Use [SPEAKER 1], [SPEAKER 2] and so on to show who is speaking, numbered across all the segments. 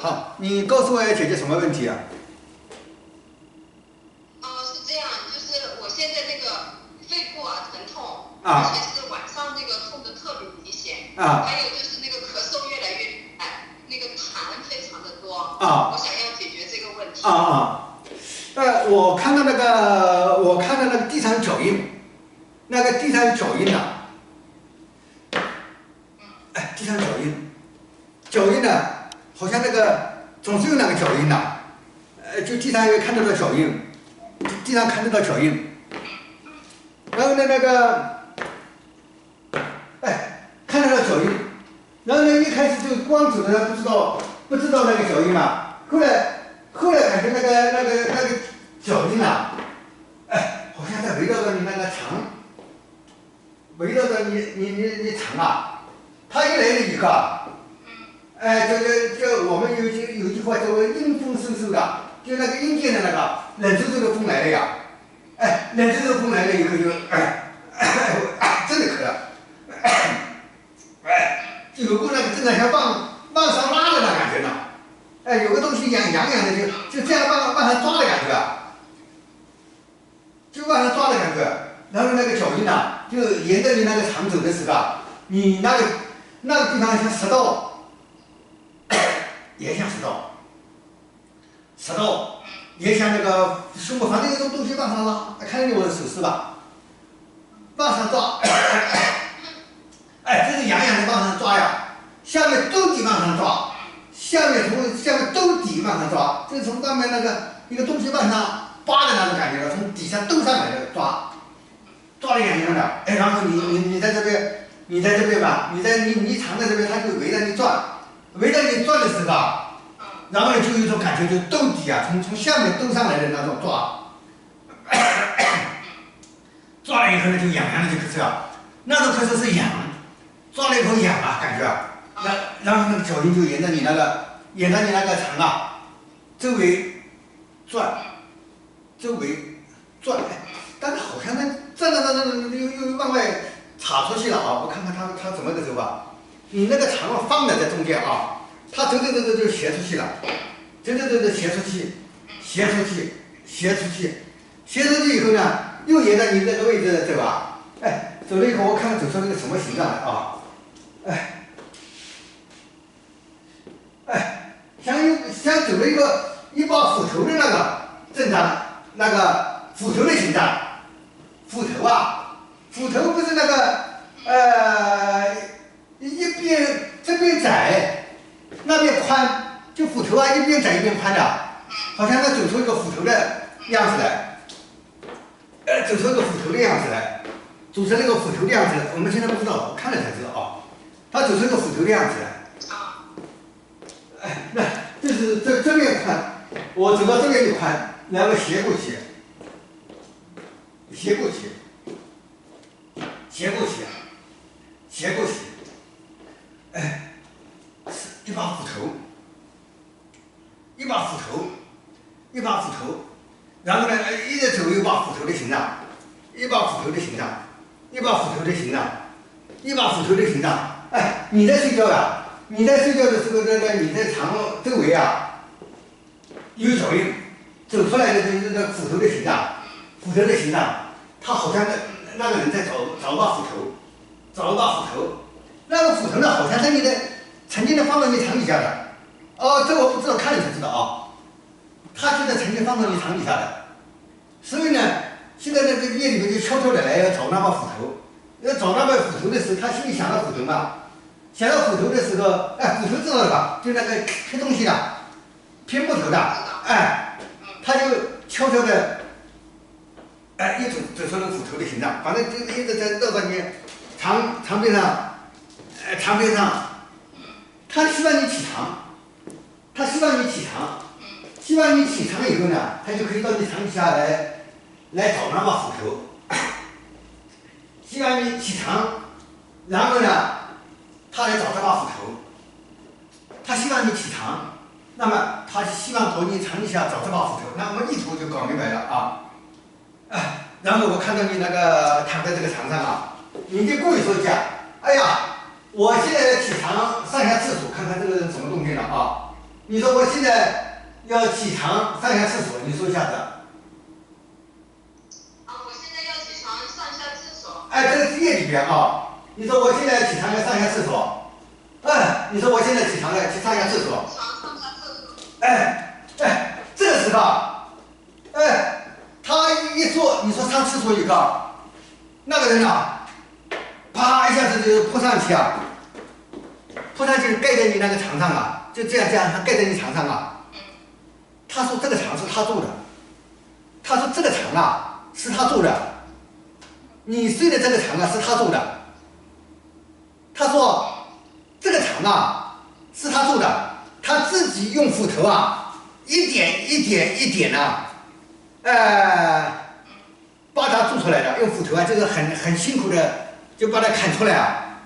[SPEAKER 1] 好，你告诉我要解决什么问题啊？
[SPEAKER 2] 是这样，就是我现在那个肺部啊疼痛，
[SPEAKER 1] 啊，
[SPEAKER 2] 而且是晚上那个痛的特别明显，
[SPEAKER 1] 啊，
[SPEAKER 2] 还有就是那个咳嗽越来越厉害，那个痰非常的多，
[SPEAKER 1] 啊，
[SPEAKER 2] 我想要解决这个问题。
[SPEAKER 1] 我看到那个地上脚印，那个地上脚印呐，地上脚印呢，好像那个总是有那个脚印呐，就地上也看得到脚印，地上看得到脚印，然后呢看得到脚印，然后呢一开始就光走的不知道那个脚印嘛，后来感觉那个脚印啊，好像在围绕着你那个肠，围绕着你肠啊，它一来了一个，我们有句话叫做阴风嗖嗖的，就那个阴间的那个冷飕飕的风来了呀，冷飕飕的风来了以后就真的咳了，就有过那个真的像往上拉的那感觉呢，有个东西痒痒的就这样往上抓的感觉。就往上抓的感觉，然后那个脚印呐，就沿着你那个肠走的时候，你那个地方像食道，也像食道也像那个胸部，反正有种东西往上拉，看见我的手势吧，往上抓，就是痒痒的往上抓呀，下面兜底往上抓，下面兜底往上抓，就是从外面那个一个东西往上扒的那种感觉，从底下兜上来的抓的痒痒的，然后你在这边吧，你藏在这边，它就围着你转的时候，然后呢就有一种感觉，就兜底啊，从下面兜上来的那种抓了以后呢就痒痒的就咳嗽，那种咳嗽是痒，抓了以后痒啊感觉，然后那个脚印就沿着你那个肠啊周围转。但是好像那转又往外插出去了啊！我看看它怎么个走吧。你那个肠啊放的在中间啊，它走就斜出去了，走斜出去以后呢，又沿着你这个位置走啊，走了以后我看看走出那个什么形状来啊，像走了一把斧头的那个正常。那个斧头的形状，斧头不是那个一边这边窄，那边宽，就斧头啊一边窄一边宽的，好像它走出一个斧头的样子来，走出那个斧头的样子，我们现在不知道，我看了才知道啊，它走出一个斧头的样子来，那就是这边宽，我走到这边就宽。然后斜过去，一把斧头，然后呢，一直走一把斧头的形状，你在睡觉呀？你在睡觉的时候，你在肠周围啊，有脚印。走出来的就是那斧头的形状，他好像那个人在找把斧头，那个斧头呢好像曾经放到你肠底下的，这我不知道，看了才知道啊，他就在曾经放到你肠底下的，所以呢，现在这个夜里面就悄悄的来要找那把斧头，要找那把斧头的时候，他心里想到斧头嘛，想到斧头的时候，斧头知道了吧？就那个劈东西的，劈木头的，他就悄悄的，一走出了斧头的形状，反正就一直在绕到你肠边上，他希望你起床，希望你起床以后呢，他就可以到你肠底下来找那把斧头，希望你起床，然后呢，他来找这把斧头，他希望你起床。那么他希望从你肠底下找这把斧头，那么一图就搞明白了啊！然后我看到你那个躺在这个床上啊，你就故意说一下，哎呀，我现在起床上下厕所，看看这个人什么动静了啊！你说我现在要起床上下厕所，你说一下子。
[SPEAKER 2] 我现在要起床上下厕所。
[SPEAKER 1] 哎，这个字业里边啊，你说我现在起床要上下厕所，你说我现在起床了去上下厕所，
[SPEAKER 2] 上下厕所。
[SPEAKER 1] 这个时候，他一坐，你说上厕所一个，那个人啊，啪一下子就扑上去啊，扑上去盖在你那个床上啊，就这样，他盖在你床上啊。他说这个床是他做的，他说这个床啊是他做的，你睡的这个床啊是他做的。他说这个床啊是他做的，他自己用斧头啊一点啊，把它做出来的，用斧头啊就是很辛苦的就把它砍出来啊。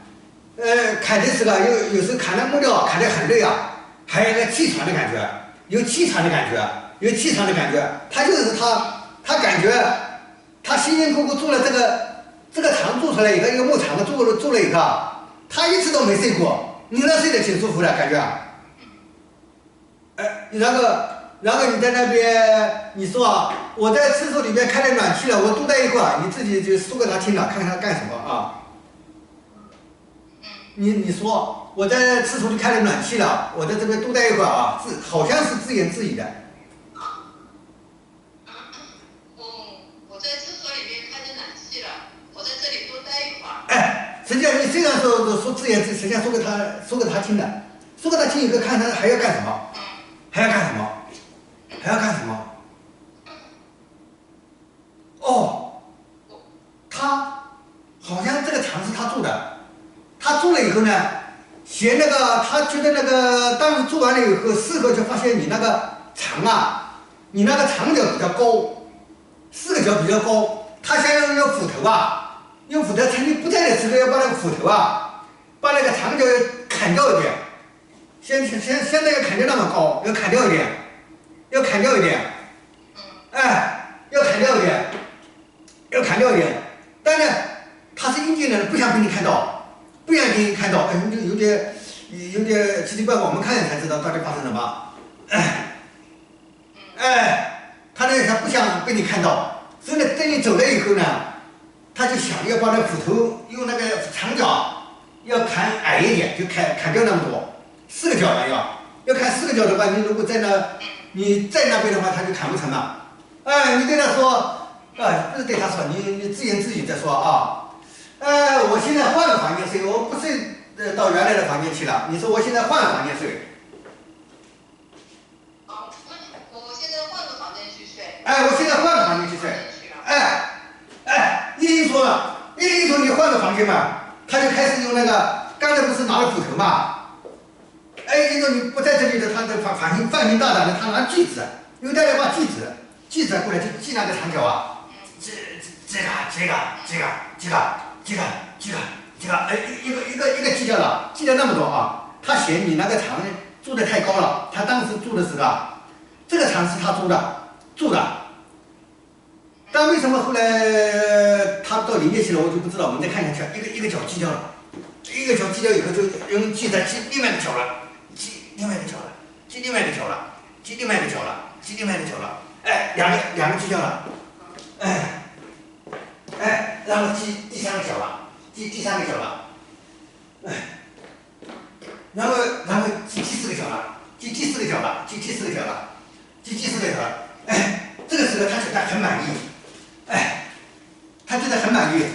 [SPEAKER 1] 砍的时候有时候砍的木料砍得很累啊，还有一个气喘的感觉，有气喘的感觉，他就是他感觉他辛辛苦苦做了这个床做出来一个木床做了一个，他一次都没睡过，你那睡得挺舒服的感觉。然后你在那边你说啊，我在厕所里面开了暖气了，我多待一会儿，你自己就说给他听了，看看他干什么啊？你说我在厕所里开了暖气了，我在这边多待一会儿啊，好像是自言自语的。
[SPEAKER 2] 我在厕所里面开着暖气了，我在这里多待一会儿。
[SPEAKER 1] 实际上你虽然说自言自语，实际上说给他听的，说给他听一个，看他还要干什么，他好像这个墙是他做的，他做了以后呢，嫌那个他觉得那个当时做完了以后，事后就发现你那个墙啊，你那个墙角比较高，4个角比较高，他想要用斧头啊，趁你不在的时候要把那个斧头啊，把那个墙角砍掉一点，现在要砍掉那么高，要砍掉一点，要砍掉一点，但是他是阴间的人，不想被你看到，有点奇奇怪怪，我们看见才知道到底发生什么。他不想被你看到，所以呢，等你走了以后呢，他就想要把那斧头用那个长角要砍矮一点，就砍掉那么多，4个角了要砍4个角的话，你如果你在那边的话，他就砍不成了。你对他说。不是对他说，你自言自语在说啊，我现在换个房间睡，我不睡到原来的房间去了。你说我现在换个房间睡。
[SPEAKER 2] 我现在换个房间去睡。
[SPEAKER 1] 我现在换个房间去睡。一听说你换个房间嘛，他就开始用那个，刚才不是拿了斧头嘛，一说你不在这里的，他的反应大胆的，他拿锯子，有的人把锯子过来就锯那个长角啊。这个，一个锯掉了，锯掉那么多啊！他嫌你那个床做的太高了，他当时做的时候啊，这个床是他做的，但为什么后来他到临界去了，我就不知道。我们再看下去，一个脚锯掉了，一个脚锯掉以后就用锯子锯另外的脚了，锯另外的脚了，两个锯掉了。然后锯第3个角了，然后锯第4个角了，这个时候他觉得很满意，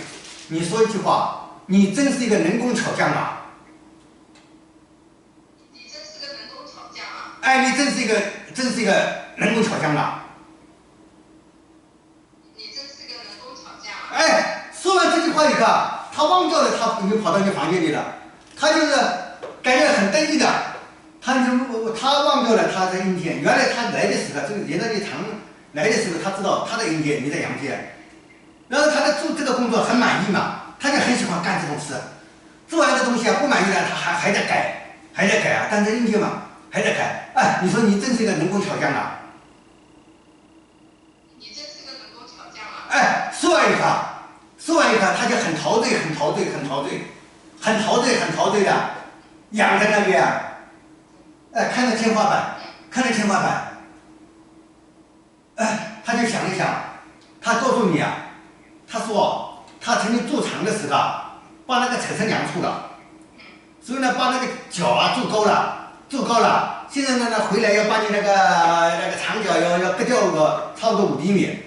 [SPEAKER 1] 你说一句话，你真是一个人工巧匠啊！
[SPEAKER 2] 你真是个人工巧匠啊！
[SPEAKER 1] 你真是一个人工巧匠啊！说完这句话以后，他忘掉了，他又跑到你房间里了。他就是感觉很得意的，他忘掉了他在阴间。原来他来的时候，这个人那里常来的时候，他知道他在阴间，你在阳间。然后他在做这个工作很满意嘛，他就很喜欢干这种事。做完这东西不满意了，他还在改啊。但在阴间嘛，还在改。你说你真是一个人工巧匠啊！说完一个，他就很陶醉的，仰在那边，看着天花板，看着天花板，他就想一想，他告诉你啊，他说他曾经做厂的时候啊，把那个扯成2处了，所以呢把那个脚啊做高了，现在呢回来要把你那个长脚要割掉个差不多5厘米。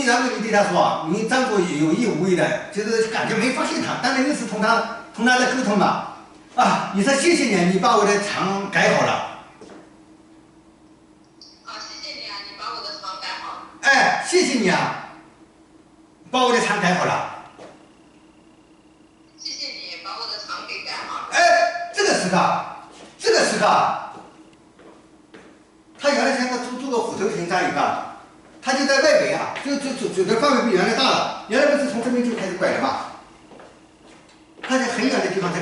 [SPEAKER 1] 然后你对他说，你张嘴有意无意的，就是感觉没发现他，当然又是同他在沟通嘛。你说谢谢你，你把我的肠改好了。
[SPEAKER 2] 谢谢你啊，你把我的肠改好了。
[SPEAKER 1] 谢谢你啊，把我的肠改好了。
[SPEAKER 2] 谢谢你把我的肠给改好了。
[SPEAKER 1] 这个时刻，他原来像个做个虎头形这样一个。他就在外围啊，就走的范围比原来大了。原来不是从这边就开始拐的嘛，他在很远的地方在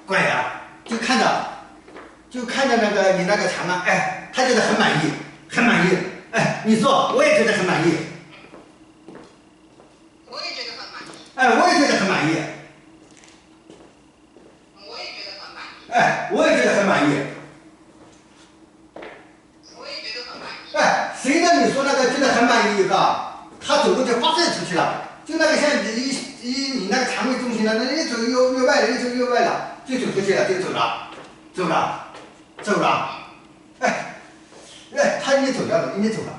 [SPEAKER 1] 拐呀，就看着那个你那个墙啊，他觉得很满意。你说我也觉得很满意。
[SPEAKER 2] 我也觉得很满意。
[SPEAKER 1] 我也觉得很满意。谁让你说那个觉得很满意一个，他走路就发射出去了，就那个像你那个肠胃中心了，那越走越歪了，就走出去了，就走了。他已经走掉了，已经走了。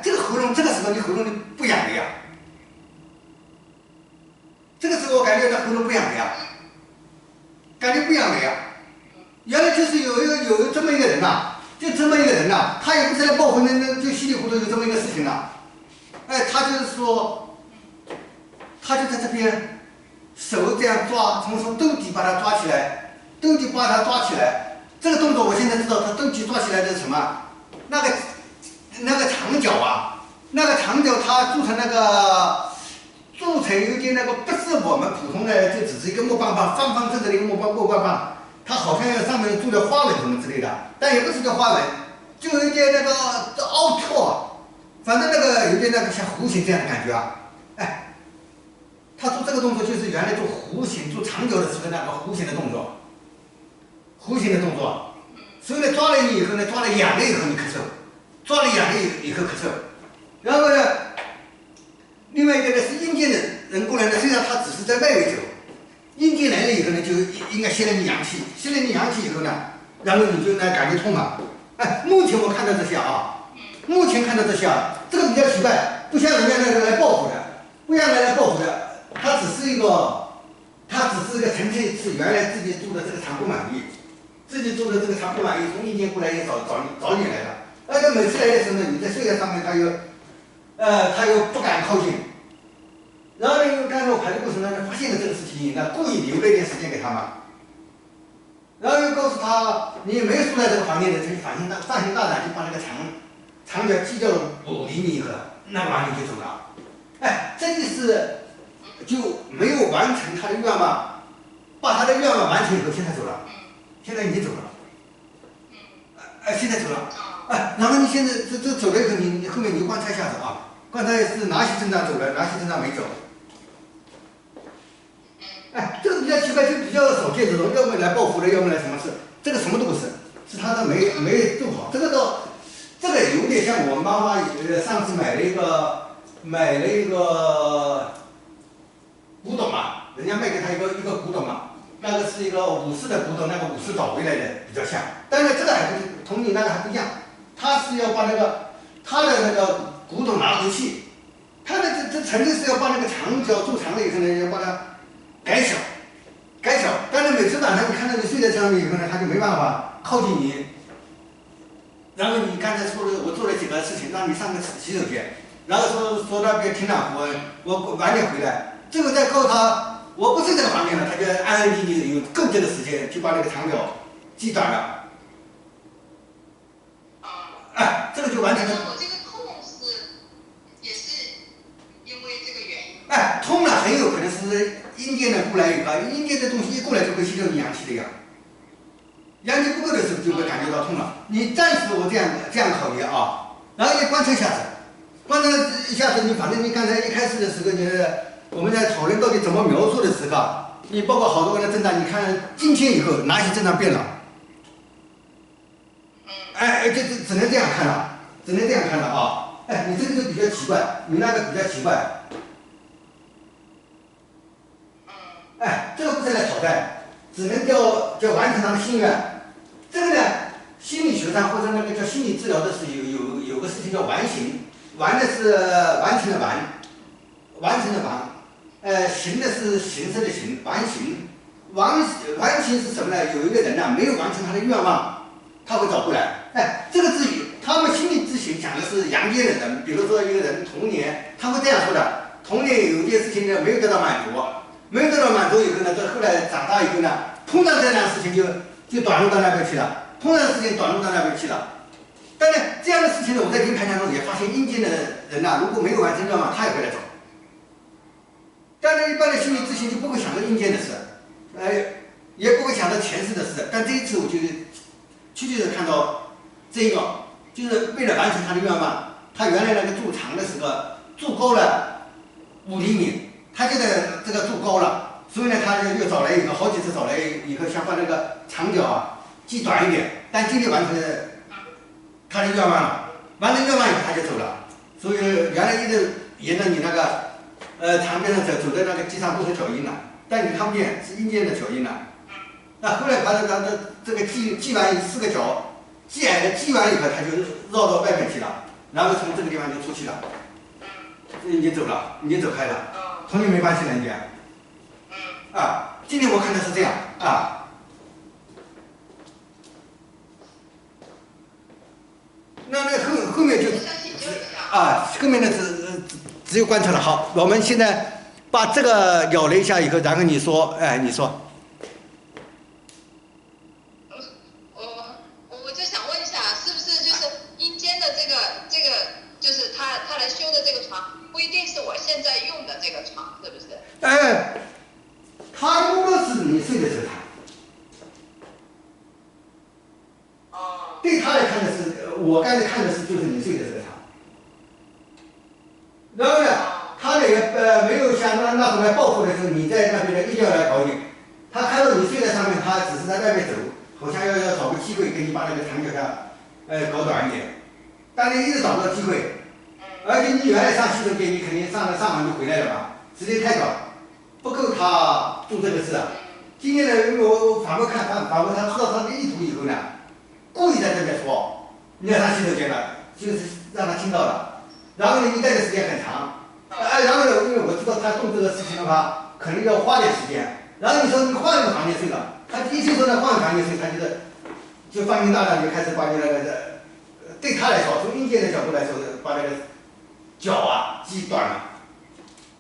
[SPEAKER 1] 这个喉咙这个时候你喉咙不痒的呀，这个时候我感觉到喉咙不痒的呀。原来就是有这么一个人呐，他也不是来报复，就稀里糊涂有这么一个事情了。他就是说，他就在这边手这样抓，从兜底把他抓起来，这个动作我现在知道，他兜底抓起来的是什么？那个长脚啊，他做成有点那个，不是我们普通的，就只是一个木棒棒，方方正正的一个木棒棒。它好像上面做的花纹什么之类的，但也不是个花纹，就有点那个凹凸，反正那个有点那个像弧形这样的感觉啊。他做这个动作就是原来做弧形、做长脚的时候那个弧形的动作。所以呢，抓了你以后呢，抓了痒了以后你咳嗽，然后呢，另外一个呢是阴间的人过来呢，虽然他只是在外围走。阴间来了以后呢，就应该吸了你阳气，以后呢，然后你就感觉痛了。目前我看到这些啊，这个比较奇怪，不像人家那个来报复的，他只是一个纯粹是原来自己做的这个肠不满意，从阴间过来也找你来的。而且每次来的时候呢，你在睡在上面，他又不敢靠近。然后呢，刚才我排的过程当中发现了这个事情，故意留了一点时间给他嘛。然后又告诉他，你没有住在这个房间的，这放心大胆，就把那个长脚击掉了5厘米以后，那个玩意就走了。这就是就没有完成他的愿望，把他的愿望完成以后，现在走了，现在已经走了。然后你现在这走了以后，你后面你观察一下子啊，观察是哪些症状走了，哪些症状没走。这个比较奇怪，就比较少见这种，要么来报复的，要么来什么事，这个什么都不是，是他的没做好。这个有点像我妈妈上次买了一个古董嘛，人家卖给他一个古董嘛，那个是一个武士的古董，那个武士找回来的比较像，但是这个还不同你那个还不一样，他是要把他的那个古董拿回去，他的这纯粹是要把那个长脚做长了以后呢，要把它改小，但是每次晚上你看到你睡在上面以后呢，他就没办法靠近你。然后你刚才说的，我做了几个事情，让你上个洗手间，然后说那边挺暖和，我晚点回来，最后再告诉他我不睡这个房间了，他就安安静静有够久的时间就把那个长脚击短了。这个就完全的。
[SPEAKER 2] 我这个痛也是因为这个原因。
[SPEAKER 1] 痛了很有可能是阴间的过来一个，阴间的东西一过来就会吸掉你阳气的呀。阳气不够的时候就会感觉到痛了。你暂时我这样考虑啊，然后你观察一下子，你反正你刚才一开始的时候，我们在讨论到底怎么描述的时候，你包括好多个的症状，你看今天以后哪些症状变了？哎，就只能这样看了，只能这样看了啊！哎，你这个就比较奇怪，你那个比较奇怪。哎，这个不是来讨债，只能叫完成他的心愿。这个呢，心理学上或者那个叫心理治疗的是有个事情叫完形，完的是完成的完，完成的完，形的是形式的形，完形。完形是什么呢？有一个人呢、没有完成他的愿望，他会找过来。哎，这个是他们心理咨询讲的是阳间的人，比如说一个人童年，他会这样说的：童年有一件事情呢没有得到满足，没有得到满足以后呢，这后来长大以后呢，碰到这样的事情就短路到那边去了，碰到的事情短路到那边去了。但是这样的事情呢，我在临盘当中也发现，阴间的人呐、如果没有完成愿望，他也会来找。但是一般的心理咨询就不会想到阴间的事，也不会想到前世的事。但这一次我就是确切的看到这个，就是为了完成他的愿望，他原来那个筑墙的时候筑高了5厘米，他现在这个筑高了，所以呢，他又找来以后，好几次找来以后，想把那个长角啊锯短一点，但今天完成了他的愿望了，完成愿望以后他就走了。所以原来一直沿着你那个墙边上走的那个地上都是脚印了，但你看不见，是阴间的脚印了。那后来把这个锯完4个角，锯矮的锯完以后，他就绕到外面去了，然后从这个地方就出去了，已经走了，已经走开了，同你没关系了，已经。啊，今天我看的是这样啊。那后面就后面的只有观察了。好，我们现在把这个咬了一下以后，然后你说，你说。
[SPEAKER 2] 我就想问一下，是不是就是阴间的这个，就是他来修的这个床，不一定是我现在用的这个床，是不是？
[SPEAKER 1] 他如果是你睡的这个床，对他来看的是，我刚才看的是就是你睡的这个床。然后呢，他呢也没有像那种来报复的时候，你在那边呢一定要来搞你。他看到你睡在上面，他只是在外面走，好像要找个机会给你把那个长脚下搞短一点，但你一直找不到机会。而且你原来上洗手间，你肯定上完就回来了吧，时间太短，不够他做这个事啊。今天呢，因为我反过看，反过他知道他的意图以后呢，故意在这边说你要上洗手间了，就是让他听到了。然后呢，你待的时间很长，然后呢，因为我知道他动这个事情的话，可能要花点时间。然后你说你换一个房间睡了，他一听说他换个房间睡，他就放心大量就开始把你那个对他来说，从阴间的角度来说，把那个脚啊锯断了。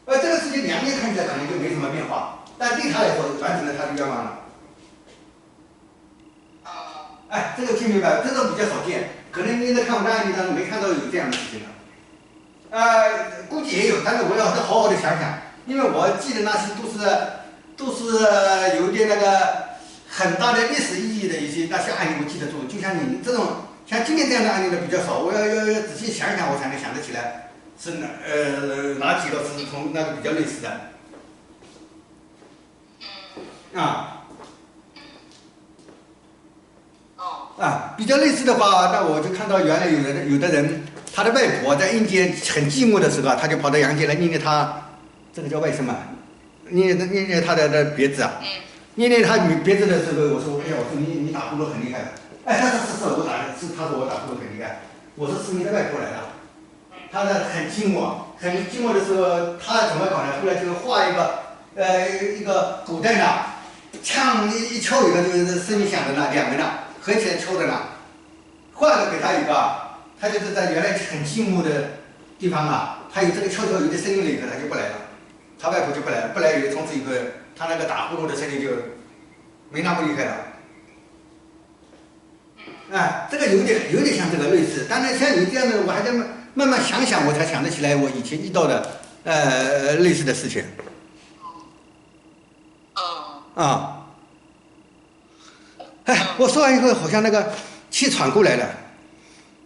[SPEAKER 1] 这个事情两边看起来可能就没什么变化，但对他来说完成了他的愿望了。这个听明白，这种比较少见，可能你在看我的案例当中没看到有这样的事情的。估计也有，但是我要好好的想想，因为我记得那些都是有一点那个很大的历史意义的一些那些案例，我记得住。就像你这种像今天这样的案例的比较少，我要仔细想想，我才能想得起来是哪几个是从那个比较类似的。比较类似的话，那我就看到原来有的人，他的外婆在阴间很寂寞的时候，他就跑到阳间来念念他，这个叫外甥嘛，念念他的别子啊，念念他别子的时候，我说你打呼噜很厉害，他说是我打呼噜很厉害，我说是你的外婆来了，他呢很寂寞的时候，他怎么搞呢？后来就画一个古代呢，枪一敲以后就是声音响的呢，两个呢。合起来抽的呢，换了给他一个，他就是在原来很寂寞的地方啊，他有这个敲有的声音了以后，他就不来了，他外婆就不来了，不来以后从此以后，他那个打呼噜的声音就没那么厉害了。这个有点像这个类似，但是像你这样的，我还在慢慢想想，我才想得起来我以前遇到的类似的事情。我说完以后，好像那个气喘过来了，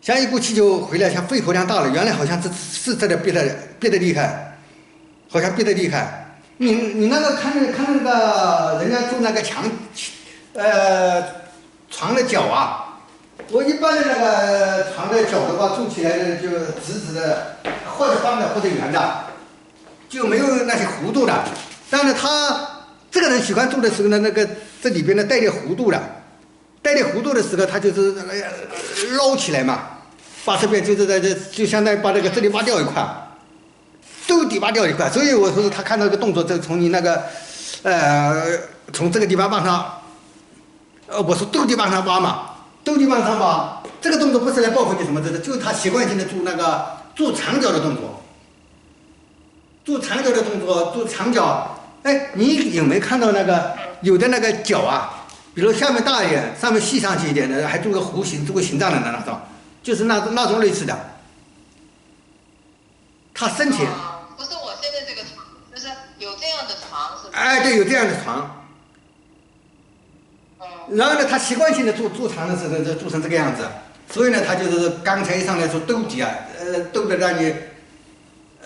[SPEAKER 1] 像一股气就回来，像肺活量大了。原来好像是在这憋得厉害，好像憋得厉害。你那个看那个人家做那个床的脚啊，我一般的那个床的脚的话，做起来的就直直的，或者方的或者圆的，就没有那些弧度的。但是他这个人喜欢做的时候呢，那个这里边呢带点弧度的，带点弧度的时候，他就是捞起来嘛，把这边就是在这就相当于把这个这里挖掉一块。兜底挖掉一块，所以我说他看到这个动作，就从你那个，从这个地方往上，我说兜底往上挖嘛，兜底往上挖，这个动作不是来报复你什么的，就是他习惯性的做那个做长脚的动作，做长脚的动作，做长脚。哎，你有没有看到那个有的那个脚啊，比如下面大一点，上面细上去一点的，还做个弧形，做个形状的那种，就是那种类似的，他身体。
[SPEAKER 2] 不是我现在这个床，就是有这样的床是吧？
[SPEAKER 1] 哎，对，有这样的床。然后呢，他习惯性的做长的时候，做成这个样子，所以呢，他就是刚才一上来说兜底啊，兜的让你，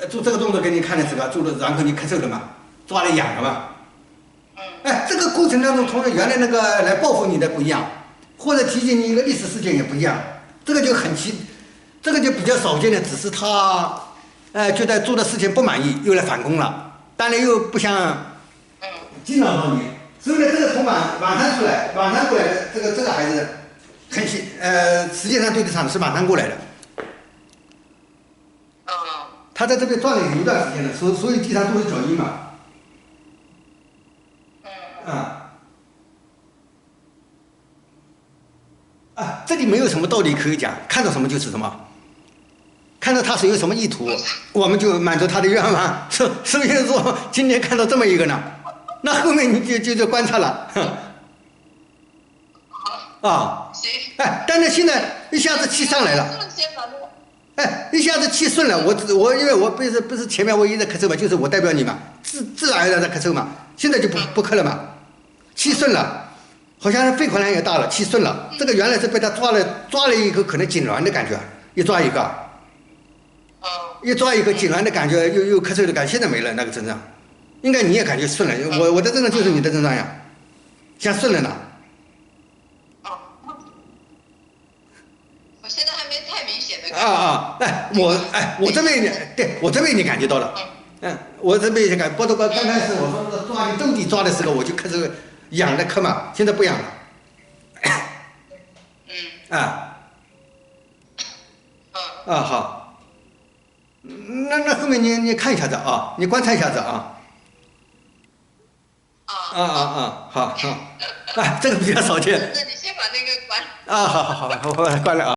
[SPEAKER 1] 做这个动作给你看的时候，做的然后你咳嗽了嘛，抓了痒了嘛。哎，这个过程当中，同原来那个来报复你的不一样，或者提醒你一个历史事件也不一样，这个就这个就比较少见的，只是他。觉得做的事情不满意，又来反攻了，当然又不想惊扰到你，所以呢，这个从网上出来，网上过来的这个孩子很实际上对得上是网上过来的。他在这边转了有一段时间了，所以地上都是脚印嘛。这里没有什么道理可以讲，看到什么就是什么。看到他是有什么意图，我们就满足他的愿望。所以说，今天看到这么一个呢，那后面你就观察了。
[SPEAKER 2] 行。
[SPEAKER 1] 哎，但是现在一下子气上来了。哎，一下子气顺了。我因为我不是前面我一直咳嗽嘛，就是我代表你嘛，自然而然的咳嗽嘛。现在就不咳了嘛，气顺了，好像是肺活量也大了，气顺了。这个原来是被他抓了一个可能痉挛的感觉，一抓一个。一抓一个痉挛的感觉，又咳嗽的感觉，现在没了那个症状，应该你也感觉顺了。我的症状就是你的症状呀，像顺了呢。
[SPEAKER 2] 我现在还没太明显的。
[SPEAKER 1] 我这边对我这边已经感觉到了。我这边已经感，不过刚开始我说抓你兜底抓的时候，我就开始痒的咳嘛，现在不痒了。好。那后面你看一下子啊，你观察一下子啊。好，这个比较少见。
[SPEAKER 2] 那你先把那个关。
[SPEAKER 1] 好，我关了啊。